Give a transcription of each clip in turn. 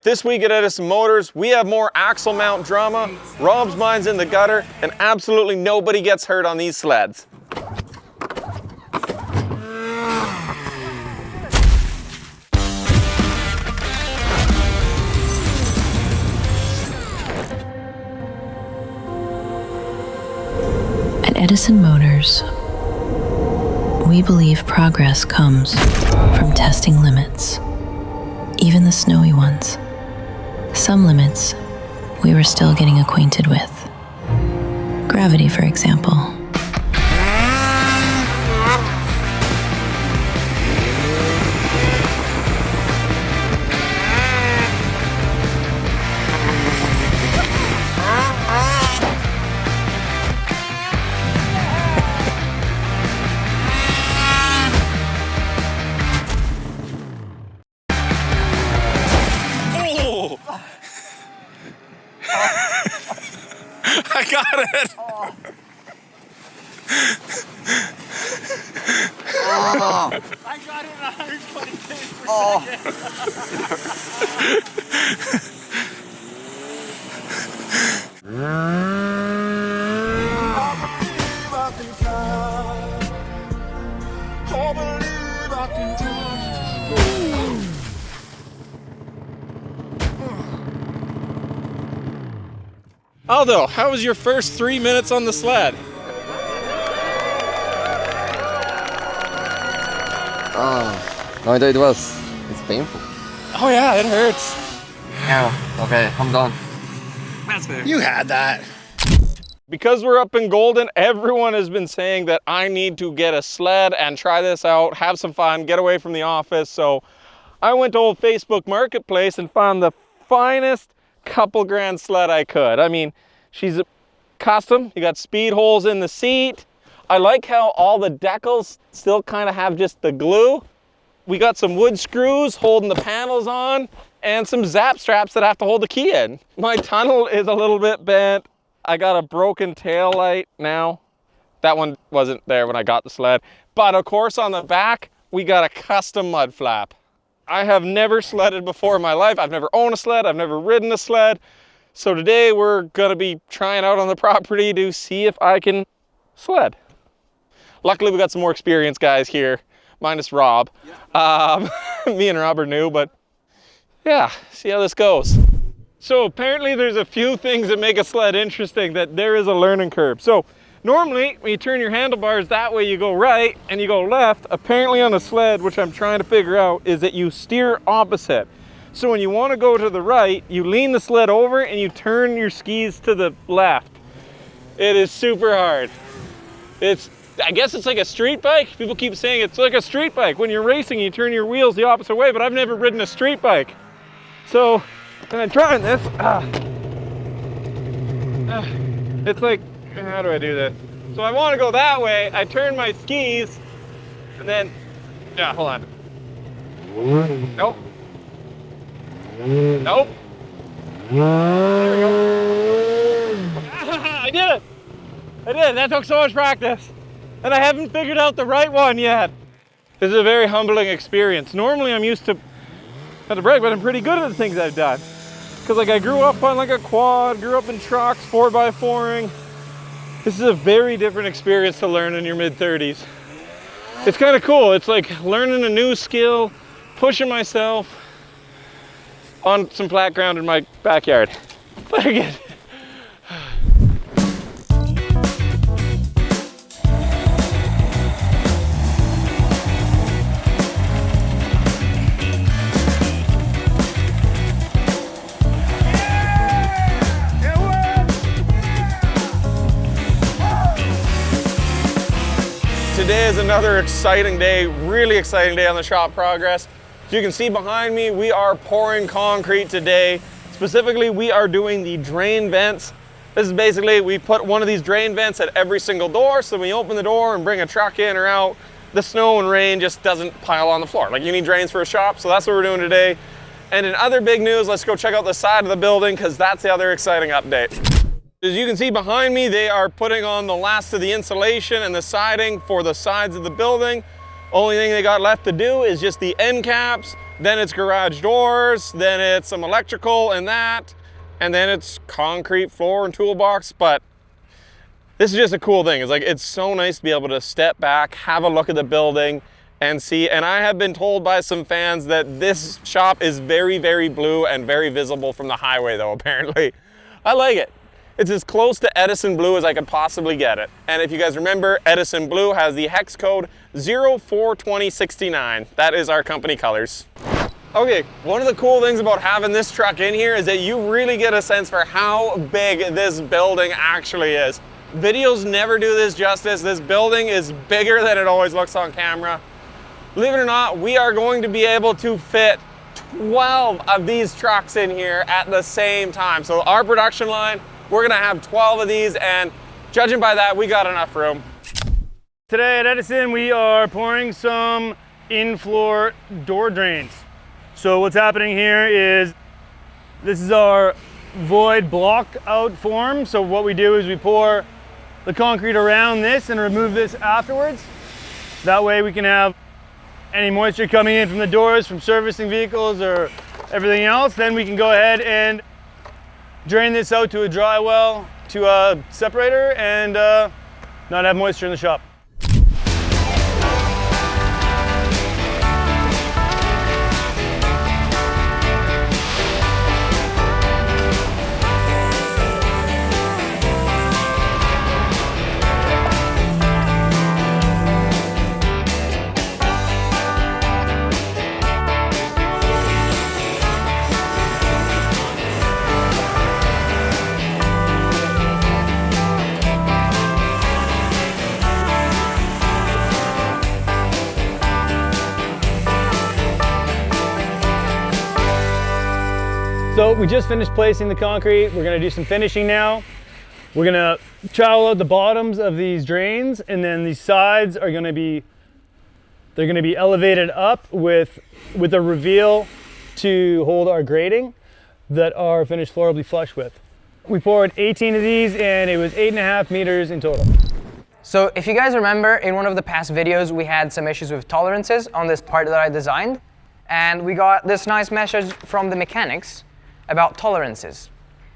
This week at Edison Motors, we have more axle mount drama, Rob's mind's in the gutter, and absolutely nobody gets hurt on these sleds. At Edison Motors, we believe progress comes from testing limits, even the snowy ones. Some limits we were still getting acquainted with. Gravity, for example. I got it! Oh. I got it in 120 days Aldo, how was your first 3 minutes on the sled? No, it's painful. Oh yeah, it hurts. Yeah, okay, I'm done. That's fair. You had that. Because we're up in Golden, everyone has been saying that I need to get a sled and try this out, have some fun, get away from the office. So I went to old Facebook Marketplace and found the finest couple grand sled I could. I mean, she's custom. You got speed holes in the seat. I like how all the decals still kind of have just the glue. We got some wood screws holding the panels on and some zap straps that have to hold the key in. My tunnel is a little bit bent. I got a broken tail light now. That one wasn't there when I got the sled. But of course on the back, we got a custom mud flap. I have never sledded before in my life. I've never owned a sled. I've never ridden a sled. So today we're gonna be trying out on the property to see if I can sled. Luckily we got some more experienced guys here, minus Rob. Yeah. Me and Rob are new, but yeah, see how this goes. So apparently there's a few things that make a sled interesting, that there is a learning curve. So normally when you turn your handlebars that way, you go right and you go left. Apparently on a sled, which I'm trying to figure out, is that you steer opposite. So when you want to go to the right, you lean the sled over and you turn your skis to the left. It is super hard. I guess it's like a street bike. People keep saying it's like a street bike. When you're racing, you turn your wheels the opposite way, but I've never ridden a street bike. So when I'm trying this, it's like, how do I do this? So I want to go that way. I turn my skis and then, yeah, hold on. Nope. Nope. There we go. I did it. I did. That took so much practice. And I haven't figured out the right one yet. This is a very humbling experience. Normally I'm used to, not to brag, but I'm pretty good at the things I've done. Because like I grew up on like a quad, grew up in trucks, 4x4ing. This is a very different experience to learn in your mid-30s. It's kind of cool. It's like learning a new skill, pushing myself on some flat ground in my backyard. But again, today is another exciting day, really exciting day on the shop progress. As you can see behind me, we are pouring concrete today. Specifically, we are doing the drain vents. This is basically, we put one of these drain vents at every single door, so when you open the door and bring a truck in or out, the snow and rain just doesn't pile on the floor. Like you need drains for a shop, so that's what we're doing today. And in other big news, let's go check out the side of the building because that's the other exciting update. As you can see behind me, they are putting on the last of the insulation and the siding for the sides of the building. Only thing they got left to do is just the end caps, then it's garage doors, then it's some electrical and that, and then it's concrete floor and toolbox. But this is just a cool thing. It's like, it's so nice to be able to step back, have a look at the building and see. And I have been told by some fans that this shop is very, very blue and very visible from the highway though, apparently. I like it. It's as close to Edison Blue as I could possibly get it. And if you guys remember, Edison Blue has the hex code 042069. That is our company colors. Okay, one of the cool things about having this truck in here is that you really get a sense for how big this building actually is. Videos never do this justice. This building is bigger than it always looks on camera. Believe it or not, we are going to be able to fit 12 of these trucks in here at the same time. So our production line, we're gonna have 12 of these, and judging by that, we got enough room. Today at Edison, we are pouring some in-floor door drains. So what's happening here is, this is our void block out form. So what we do is we pour the concrete around this and remove this afterwards. That way we can have any moisture coming in from the doors, from servicing vehicles or everything else. Then we can go ahead and drain this out to a dry well, to a separator, and not have moisture in the shop. So we just finished placing the concrete. We're gonna do some finishing now. We're gonna trowel out the bottoms of these drains, and then these sides are gonna be, they're gonna be elevated up with a reveal to hold our grating that our finished floor will be flush with. We poured 18 of these, and it was 8.5 meters in total. So if you guys remember, in one of the past videos, we had some issues with tolerances on this part that I designed, and we got this nice message from the mechanics about tolerances.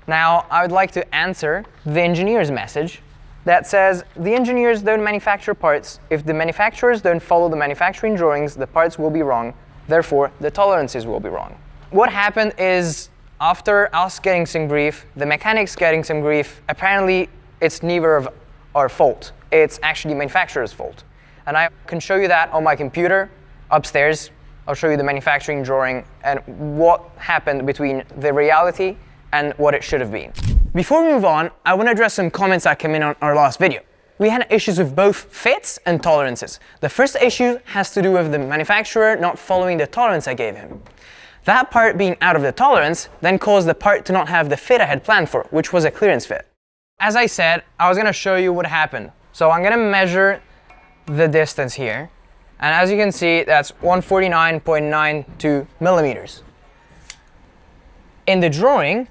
Now, I would like to answer the engineer's message that says the engineers don't manufacture parts. If the manufacturers don't follow the manufacturing drawings, the parts will be wrong. Therefore, the tolerances will be wrong. What happened is, after us getting some grief, the mechanics getting some grief, apparently it's neither of our fault. It's actually manufacturer's fault. And I can show you that on my computer upstairs. I'll show you the manufacturing drawing and what happened between the reality and what it should have been. Before we move on, I want to address some comments that came in on our last video. We had issues with both fits and tolerances. The first issue has to do with the manufacturer not following the tolerance I gave him. That part being out of the tolerance then caused the part to not have the fit I had planned for, which was a clearance fit. As I said, I was going to show you what happened. So I'm going to measure the distance here. And as you can see, that's 149.92 millimeters. In the drawing,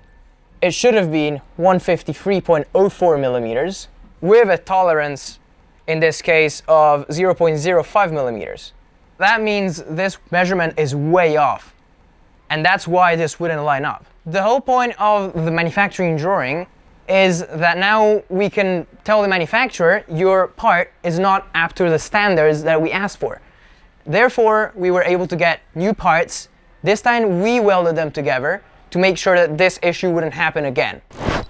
it should have been 153.04 millimeters with a tolerance, in this case, of 0.05 millimeters. That means this measurement is way off. And that's why this wouldn't line up. The whole point of the manufacturing drawing is that now we can tell the manufacturer your part is not up to the standards that we asked for. Therefore, we were able to get new parts. This time we welded them together to make sure that this issue wouldn't happen again.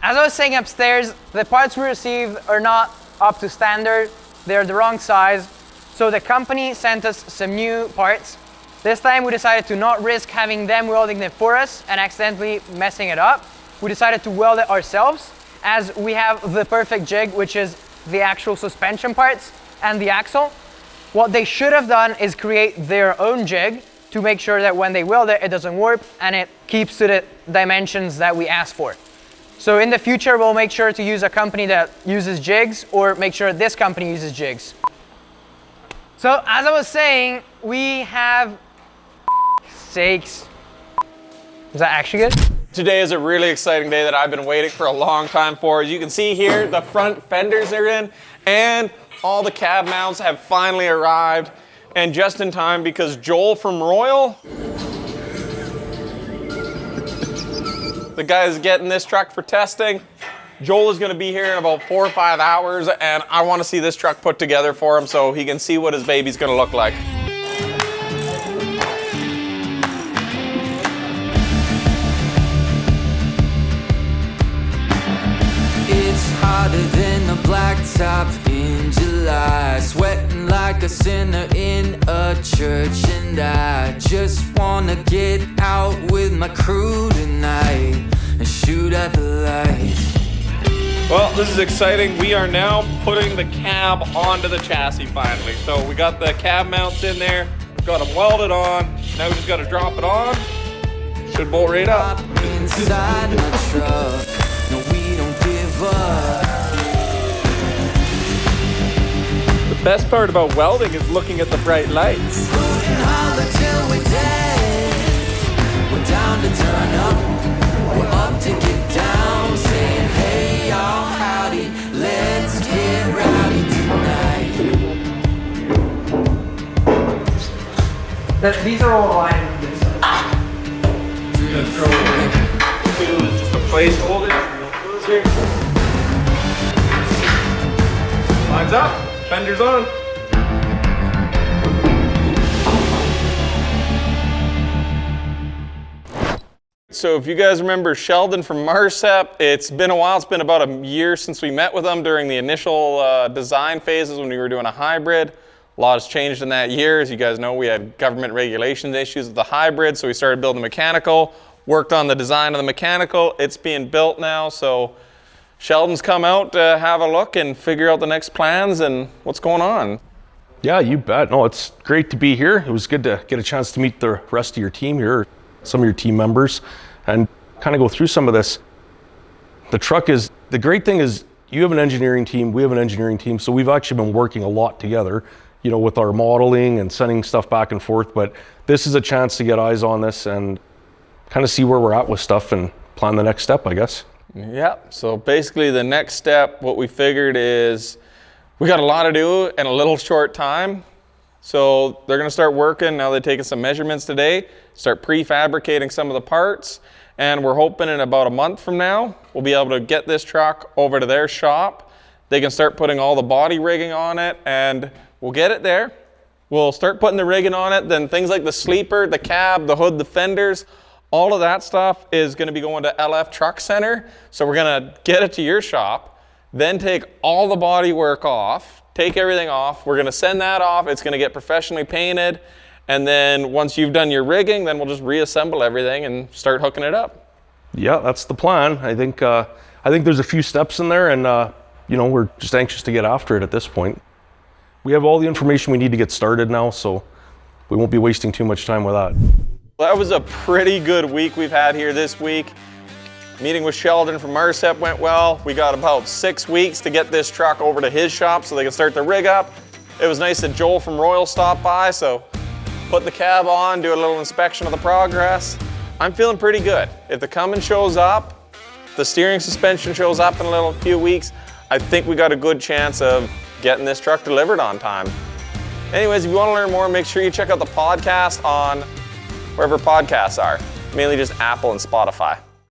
As I was saying upstairs, the parts we received are not up to standard. They're the wrong size. So the company sent us some new parts. This time we decided to not risk having them welding it for us and accidentally messing it up. We decided to weld it ourselves, as we have the perfect jig, which is the actual suspension parts and the axle. What they should have done is create their own jig to make sure that when they weld it, it doesn't warp and it keeps to the dimensions that we asked for. So in the future, we'll make sure to use a company that uses jigs, or make sure this company uses jigs. So as I was saying, we have sakes. Is that actually good? Today is a really exciting day that I've been waiting for a long time for. As you can see here, the front fenders are in, and all the cab mounts have finally arrived, and just in time, because Joel from Royal the guys getting this truck for testing. Joel is gonna be here in about 4 or 5 hours, and I wanna see this truck put together for him so he can see what his baby's gonna look like. Hotter than a blacktop in July, sweating like a sinner in a church, and I just wanna get out with my crew tonight and shoot at the lights. Well, this is exciting. We are now putting the cab onto the chassis finally. So we got the cab mounts in there, got them welded on, now we just gotta drop it on. Should bolt right up. Inside my truck, no, we don't give up. The best part about welding is looking at the bright lights. Holler till we're dead. We're down to turn up. We're up to get down. Saying, hey, y'all, howdy. Let's get rowdy tonight. These are all aligned. Just a placeholder. Lines up. Fenders on. So if you guys remember Sheldon from Marcep, it's been a while. It's been about a year since we met with him during the initial design phases when we were doing a hybrid. A lot has changed in that year. As you guys know, we had government regulations issues with the hybrid, so we started building mechanical, worked on the design of the mechanical. It's being built now, so Sheldon's come out to have a look and figure out the next plans and what's going on. Yeah, you bet. No, it's great to be here. It was good to get a chance to meet the rest of your team here, some of your team members, and kind of go through some of this. The great thing is you have an engineering team, we have an engineering team, so we've actually been working a lot together, you know, with our modeling and sending stuff back and forth, but this is a chance to get eyes on this and kind of see where we're at with stuff and plan the next step, I guess. Yeah, so basically the next step, what we figured is we got a lot to do in a little short time. So they're gonna start working, now they're taking some measurements today, start prefabricating some of the parts, and we're hoping in about a month from now, we'll be able to get this truck over to their shop. They can start putting all the body rigging on it, and we'll get it there. We'll start putting the rigging on it, then things like the sleeper, the cab, the hood, the fenders, all of that stuff is gonna be going to LF Truck Center. So we're gonna get it to your shop, then take all the body work off, take everything off. We're gonna send that off. It's gonna get professionally painted. And then once you've done your rigging, then we'll just reassemble everything and start hooking it up. Yeah, that's the plan. I think there's a few steps in there, and you know, we're just anxious to get after it at this point. We have all the information we need to get started now, so we won't be wasting too much time with that. That was a pretty good week we've had here this week. Meeting with Sheldon from Marcep went well. We got about 6 weeks to get this truck over to his shop so they can start the rig up. It was nice that Joel from Royal stopped by, so put the cab on, do a little inspection of the progress. I'm feeling pretty good. If the Cummins shows up, the steering suspension shows up in a few weeks, I think we got a good chance of getting this truck delivered on time. Anyways, if you want to learn more, make sure you check out the podcast on wherever podcasts are, mainly just Apple and Spotify.